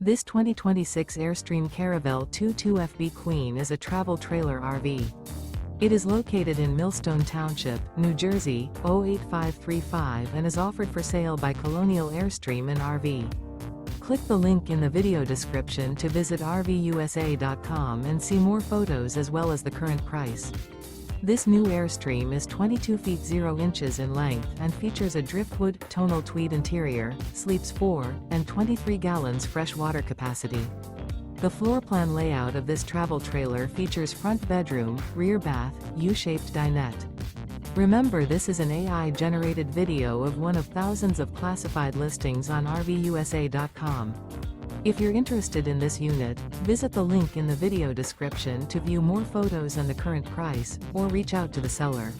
This 2026 Airstream Caravel 22FB Queen is a travel trailer RV. It is located in Millstone Township, New Jersey, 08535 and is offered for sale by Colonial Airstream RV. Click the link in the video description to visit RVUSA.com and see more photos as well as the current price. This new Airstream is 22 feet 0 inches in length and features a Driftwood, Tonal Tweed interior, sleeps 4, and 23 gallons fresh water capacity. The floor plan layout of this travel trailer features front bedroom, rear bath, U-shaped dinette. Remember, this is an AI-generated video of one of thousands of classified listings on RVUSA.com. If you're interested in this unit, visit the link in the video description to view more photos and the current price, or reach out to the seller.